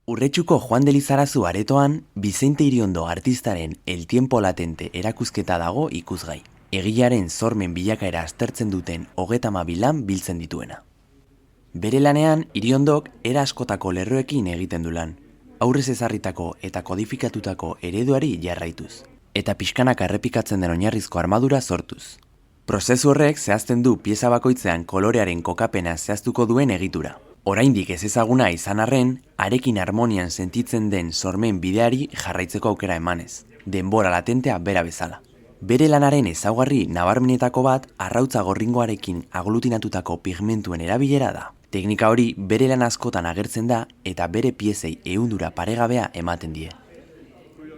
Urretxuko Juan de Lizarazu aretoan, Bizente Iriondo artistaren El tiempo latente erakusketa dago ikusgai. Egilearen sormen bilakaera aztertzen duten 32 lan biltzen dituena. Bere lanean, Iriondok era askotako lerroekin egiten du lan, aurrez ezarritako eta kodifikatutako ereduari jarraituz, eta pixkanaka errepikatzen den oinarrizko armadura sortuz. Prozesu horrek zehazten du pieza bakoitzean kolorearen kokapena zehaztuko duen egitura. Oraindik ez ezaguna izan arren, harekin harmonian sentitzen den sormen bideari jarraitzeko aukera emanez, denbora latentea bera bezala. Bere lanaren ezaugarri nabarmenetako bat arrautza gorringoarekin aglutinatutako pigmentuen erabilera da. Teknika hori bere lan askotan agertzen da eta bere piezei ehundura paregabea ematen die.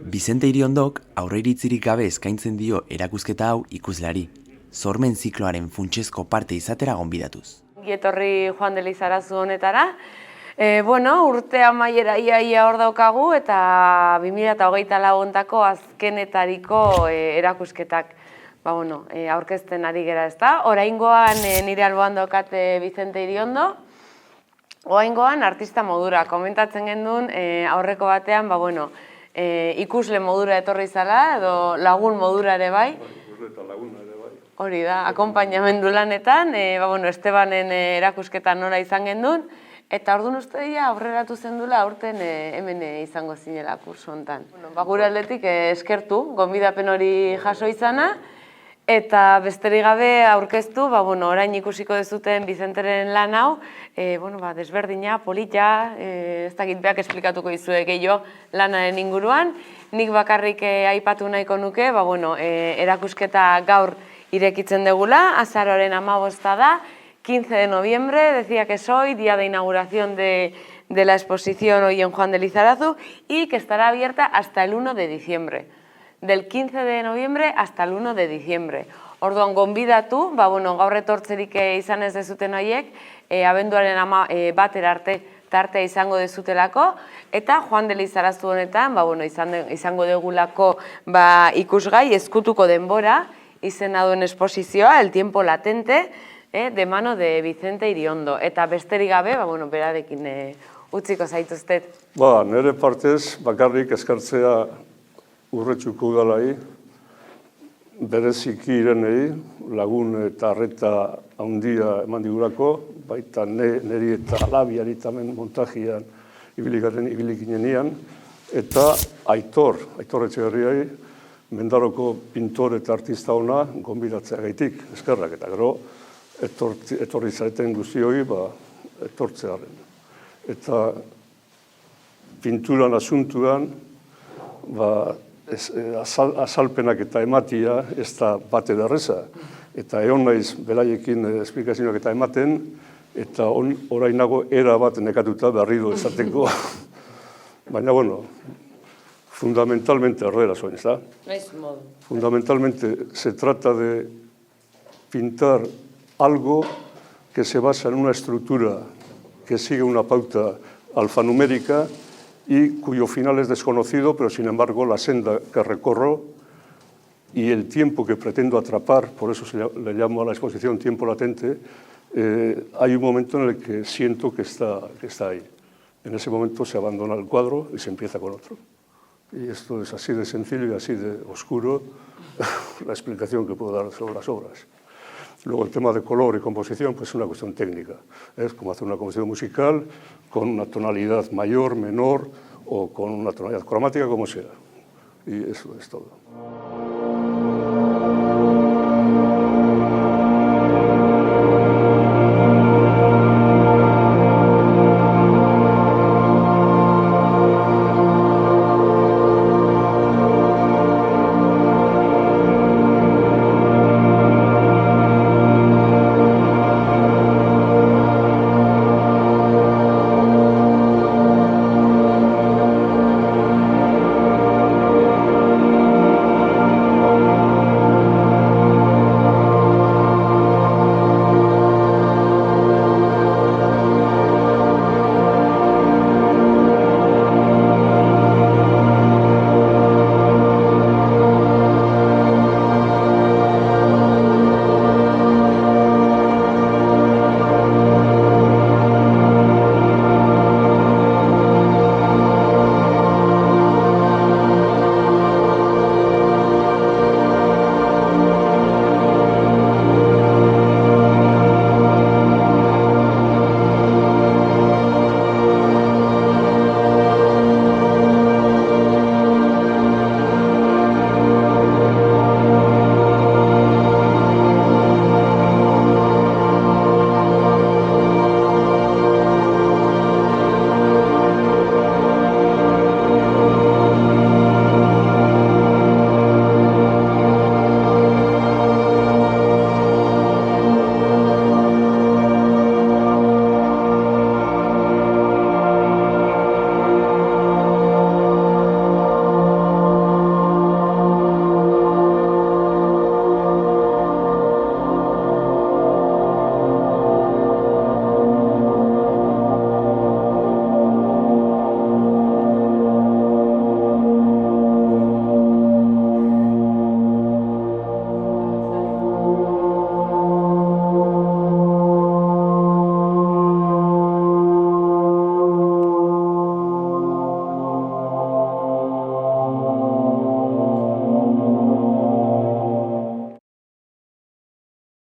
Bizente Iriondok aurreiritzirik gabe eskaintzen dio erakusketa hau ikusleari, sormen zikloaren funtsezko parte izatera gonbidatuz. Etorri Juan de Lizarazu honetara. Urte amaiera ia hor daukagu eta 2024 hontako azkenetariko erakusketak aurkezten ari gera, ezta? Oraingoan nire alboan daukate Bizente Iriondo. Oraingoan artista modura komentatzen gendun aurreko batean, ikusle modura etorri zala edo lagun modura ere bai. Ikusle eta laguna ere bai. Hori da, akonpainamendu lanetan, Estebanen erakusketan nora izan gendun, eta orduan uste dira aurreratu zendula aurten hemen izango zinela kurso hontan. Gure aldetik eskertu, gonbidapen hori jaso izana, eta besterik gabe aurkeztu, orain ikusiko dezuten Bizenteren lan hau, desberdina, polita, ez dakit beak esplikatuko dizue gehiago lanaren inguruan. Nik bakarrik aipatu nahiko nuke, erakusketa gaur irekitzen degula, azaroaren 15 da, 15 de noviembre, decía que soy, día de inauguración de la exposición hoy en Juan de Lizarazu, y que estará abierta hasta el 1 de diciembre. Del 15 de noviembre hasta el 1 de diciembre. Orduan gonbidatu, gaur etortzerik izan ez dezuten horiek, abenduaren batera arte tartea izango dezutelako, eta Juan de Lizarazu honetan, izango degulako ikusgai, ezkutuko denbora, izena duen esposizioa, El tiempo latente, de mano de Bizente Iriondo. Eta besterik gabe, berarekin utziko zaituztet. Nire partez, bakarrik eskartzea Urretxuko udalai, bereziki Irenei, lagun eta arreta handia eman digurako, baita niri eta alabiari tamen montajian ibilikinean, eta Aitor Etxeberriai, Mendaroko pintor eta artista ona gonbidatzea gaitik, eskerrak, eta gero etorri zareten guztioi etortzearen. Eta pinturan asuntuan, azalpenak eta ematia ez da bate derreza. Eta egon naiz beraiekin esplikazioak eta ematen, eta orainago era bat nekatuta berriro esateko. Baina, fundamentalmente horrela soin, ¿está? Fundamentalmente se trata de pintar algo que se basa en una estructura que sigue una pauta alfanumérica y cuyo final es desconocido, pero sin embargo la senda que recorro y el tiempo que pretendo atrapar, por eso le llamo a la exposición tiempo latente, hay un momento en el que siento que está ahí. En ese momento se abandona el cuadro y se empieza con otro. Y esto es así de sencillo y así de oscuro la explicación que puedo dar sobre las obras. Luego el tema de color y composición, pues es una cuestión técnica. Es como hacer una composición musical con una tonalidad mayor, menor o con una tonalidad cromática, como sea. Y eso es todo.